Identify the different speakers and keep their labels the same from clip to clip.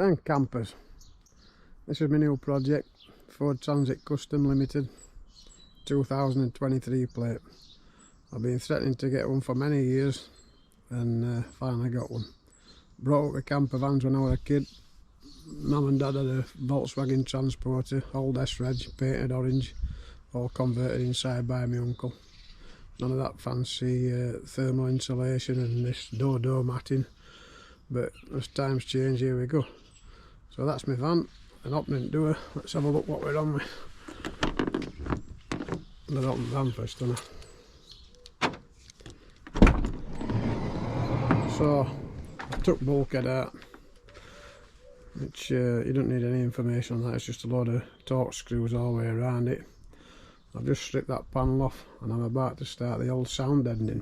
Speaker 1: then campers, this is my new project, Ford Transit Custom Limited 2023 plate. I've been threatening to get one for many years and finally got one. Brought up the camper vans when I was a kid. Mum and Dad had a Volkswagen Transporter, old S-Reg, painted orange, all converted inside by my uncle. None of that fancy thermal insulation and this door matting, but as times change, here we go. So that's my van, an opening door. Let's have a look what we're on with. I'll open the van first, don't I? So I took bulkhead out, which you don't need any information on that, it's just a load of torque screws all the way around it. I've just stripped that panel off and I'm about to start the old sound deadening.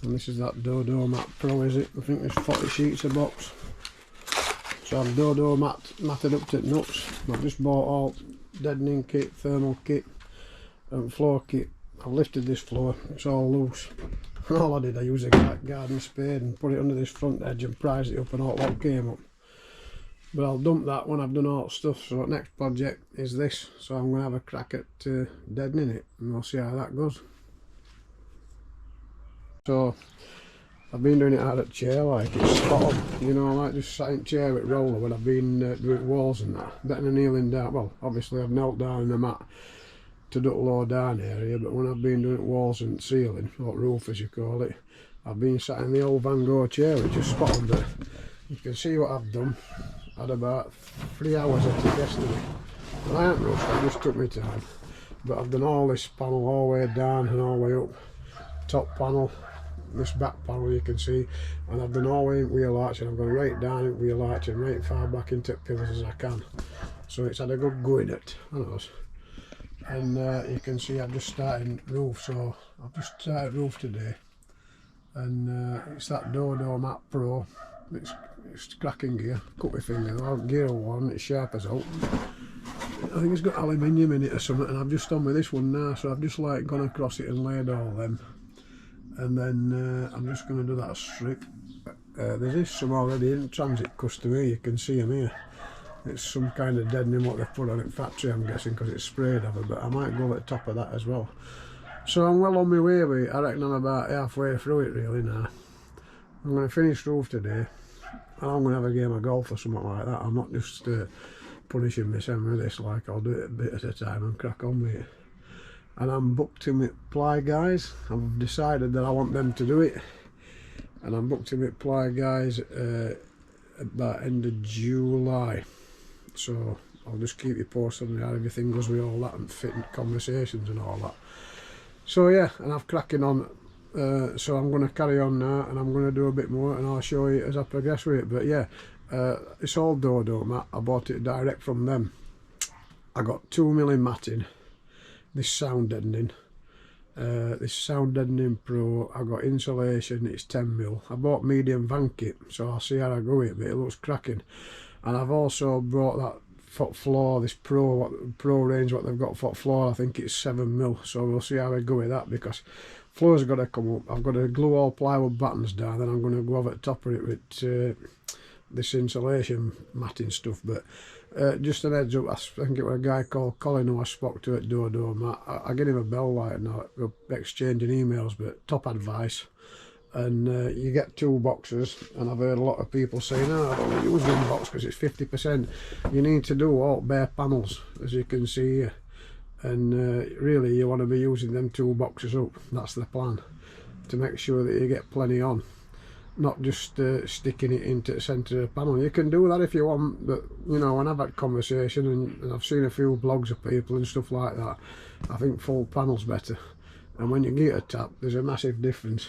Speaker 1: And this is that Dodo Mat Pro, is it? I think there's 40 sheets a box. So I've Dodo matted up to the nuts. I've just bought all deadening kit, thermal kit and floor kit. I've lifted this floor, it's all loose. And all I did, I used a garden spade and put it under this front edge and prized it up and all that came up. But I'll dump that when I've done all the stuff. So next project is this. So I'm going to have a crack at deadening it and we'll see how that goes. So I've been doing it out of chair, like it's spot on, you know, like just sat in chair with roller when I've been doing walls and that. Better than kneeling down. Well, obviously I've knelt down in the mat to do the low down area, but when I've been doing walls and ceiling, or roof as you call it, I've been sat in the old Van Gogh chair, which is spot on. But you can see what I've done. I had about 3 hours at it yesterday. And I haven't rushed, I just took my time. But I've done all this panel all the way down and all the way up. Top panel, this back panel you can see, and I've done all the way in wheel arch, and I've gone right down in wheel arch and right far back into the pillars as I can. So it's had a good go in it, I know. And you can see I've just started roof, so I've just started roof today. And it's that Dodo Mat Pro. It's cracking gear. Cut my finger, the gear one, it's sharp as out. I think it's got aluminium in it or something, and I've just done with this one now, so I've just like gone across it and laid all them. And then I'm just going to do that strip. There is some already in transit custom here, you can see them here. It's some kind of deadening what they've put on it, factory I'm guessing, because it's sprayed over, but I might go at the top of that as well. So I'm well on my way with it. I reckon I'm about halfway through it really now. I'm going to finish roof today, and I'm going to have a game of golf or something like that. I'm not just punishing myself with this, like I'll do it a bit at a time and crack on with it. And I'm booked in with Ply Guys. I've decided that I want them to do it, and I'm booked in with Ply Guys about end of July. So I'll just keep you posted on how everything goes with all that and fitting conversations and all that. So yeah, and I've cracking on. So I'm going to carry on now and I'm going to do a bit more and I'll show you as I progress with it. But yeah, it's all Dodo mat. I bought it direct from them. I got 2mm matting, this sound deadening, this sound deadening Pro. I got insulation, it's 10mm. I bought medium van kit, so I'll see how I go with it, but it looks cracking. And I've also brought that foot floor, this Pro range, what they've got foot floor, I think it's 7mm, so we'll see how I go with that, because floor's got to come up. I've got to glue all plywood battens down, then I'm going to go over the top of it with this insulation matting stuff. But just an heads up, I think it was a guy called Colin who I spoke to at Dodo Mat. I get him a bell like now, we're exchanging emails, but top advice. And you get 2 boxes, and I've heard a lot of people saying, oh, I don't use one box because it's 50%. You need to do all bare panels, as you can see here. And really you want to be using them 2 boxes up. That's the plan, to make sure that you get plenty on, not just sticking it into the centre of the panel. You can do that if you want, but you know, when I've had conversation and I've seen a few blogs of people and stuff like that, I think full panel's better. And when you get a tap, there's a massive difference.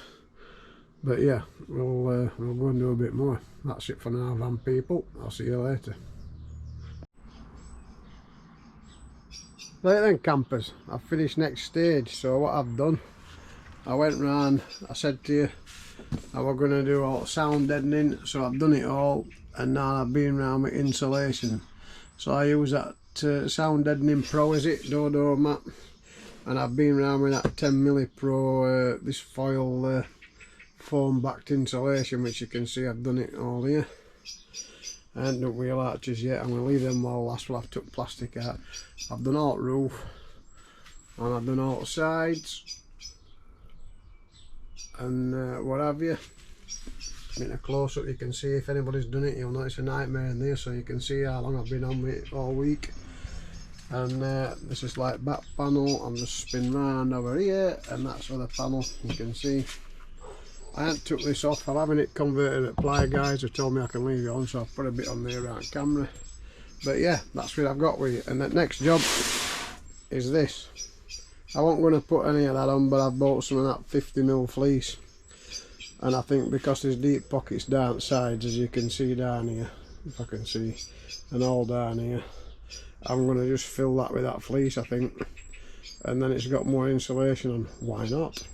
Speaker 1: But yeah, we'll go and do a bit more. That's it for now, van people. I'll see you later. Right then, campers, I've finished next stage. So what I've done, I went round, I said to you I was going to do all sound deadening, so I've done it all, and now I've been round with insulation. So I use that sound deadening Pro, is it, Dodo Mat, and I've been round with that 10mm Pro, this foil foam backed insulation, which you can see I've done it all here. I ain't done wheel arches yet. I'm going to leave them while last while I've took plastic out. I've done all the roof, and I've done all the sides, and what have you. In a close up you can see, if anybody's done it, you'll know it's a nightmare in there, so you can see how long I've been on with it all week. And this is like back panel. I'm just spin round over here, and that's other panel. You can see I ain't took this off. I'm having it converted at Ply Guys who told me I can leave it on, so I've put a bit on there around camera. But yeah, that's what I've got with it. And the next job is this. I wasn't going to put any of that on, but I've bought some of that 50mm fleece. And I think because there's deep pockets down sides, as you can see down here, if I can see, and all down here, I'm going to just fill that with that fleece, I think. And then it's got more insulation on. Why not?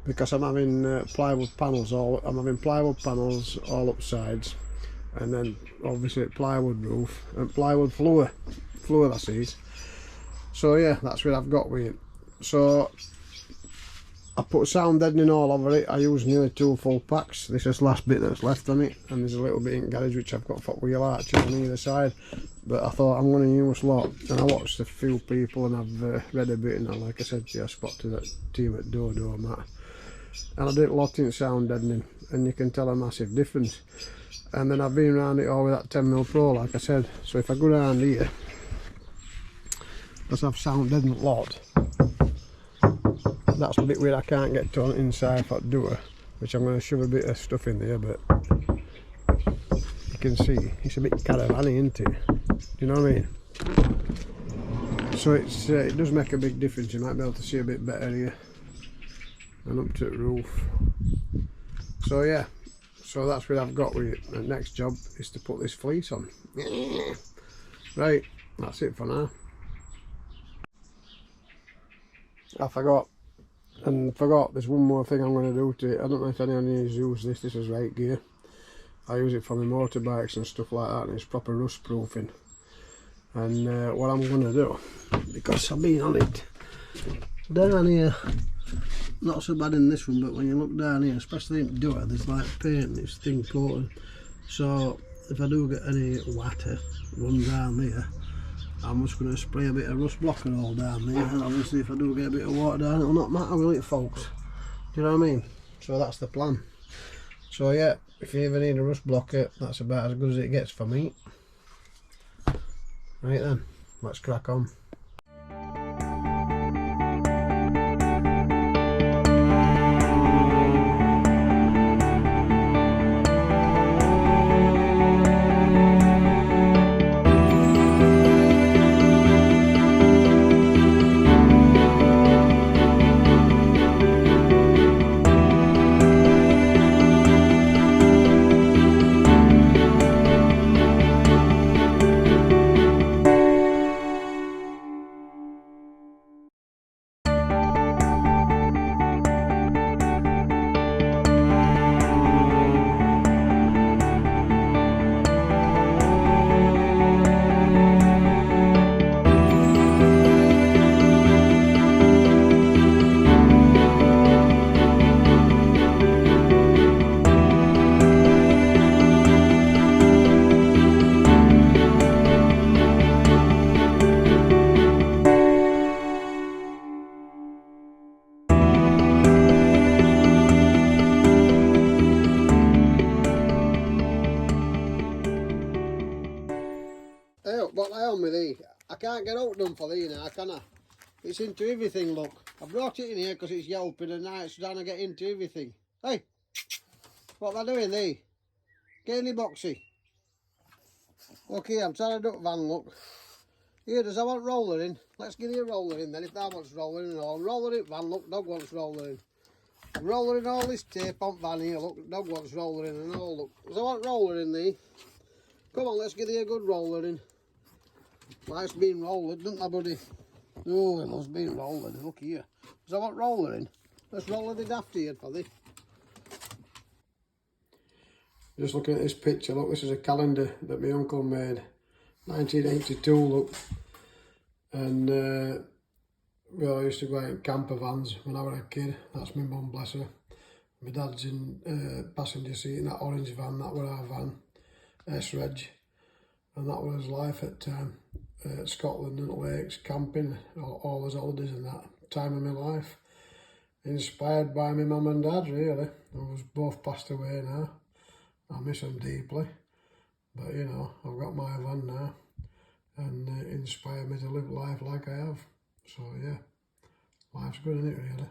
Speaker 1: Because I'm having plywood panels all up sides, and then obviously plywood roof and plywood floor that is. So yeah, that's what I've got with it. So I put sound deadening all over it. I use nearly 2 full packs. This is the last bit that's left on it, and there's a little bit in garage which I've got for wheel arches on either side. But I thought I'm going to use a lot, and I watched a few people and I've read a bit, and like I said to you, I spotted that team at Dodo and that, and I did a lot in sound deadening, and you can tell a massive difference. And then I've been around it all with that 10mm Pro, like I said. So if I go around here, because I've sound deadened a lot, that's the bit where I can't get to on inside for the door, which I'm going to shove a bit of stuff in there, but you can see it's a bit caravan-y, isn't it? Do you know what I mean? So it's it does make a big difference. You might be able to see a bit better here and up to the roof. So yeah, so that's what I've got with it. The next job is to put this fleece on. Right, that's it for now. I forgot there's one more thing I'm going to do to it. I don't know if anyone has used this. This is right gear. I use it for my motorbikes and stuff like that, and it's proper rust proofing. And what I'm going to do, because I've been on it down here, not so bad in this one, but when you look down here, especially in the door, there's like paint and it's thin coating. So if I do get any water run down there, I'm just going to spray a bit of rust blocker all down there, and obviously if I do get a bit of water down, it'll not matter, will it, folks? Do you know what I mean? So that's the plan. So yeah, if you ever need a rust blocker, that's about as good as it gets for me. Right then, let's crack on. What I on with thee? I can't get out done for thee now, can I? It's into everything, look. I brought it in here because it's yelping and now it's trying to get into everything. Hey, what am I doing, thee? Get in the boxy. Look here, I'm trying to duck van, look. Here, does I want roller in? Let's give you a roller in then, if that wants roller in and all. Roller in van, look, dog wants roller in. Roller in all this tape on van here, look, dog wants roller in and all, look. Does I want roller in, thee? Come on, let's give you a good roller in. Life's been rollered, doesn't it, buddy? Oh, it loves being rollered. Look here. Does I want roller in? Let's roller the daft here for thee. Just looking at this picture, look, this is a calendar that my uncle made. 1982, look. And we all used to go out in camper vans when I was a kid. That's my mum, bless her. My dad's in passenger seat in that orange van, that was our van, S-Reg. and that was life at Scotland and lakes, camping, all those holidays and that time of my life. Inspired by my mum and dad, really, who's both passed away now. I miss them deeply, but you know, I've got my van now, and inspired me to live life like I have. So yeah, life's good, isn't it, really?